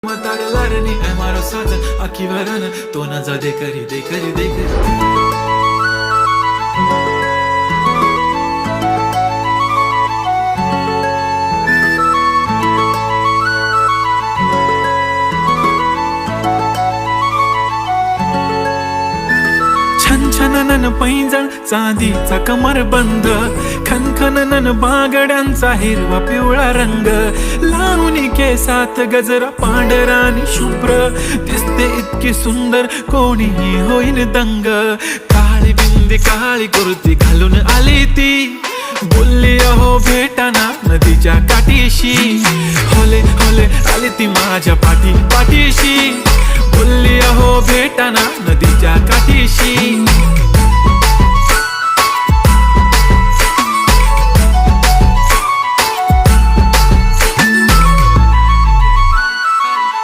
Matar larni é marosada aqui varana tô na za de kari छन छननन पैंजण चांदीचा कमरबंद खनखननन बागड्यांचा हिरवा पिवळा रंग लावणी केसात गजरा पांढरा आणि शुभ्र दिसते इतकी सुंदर कोणीही होईल दंग काळी बिंदी काळी कुर्ती घालून आली ती बोलली अहो भेटाना नदीच्या काठीशी होले होले आली ती माझ्या पाठीशी बोलली अहो भेटाना नदीच्या काठीशी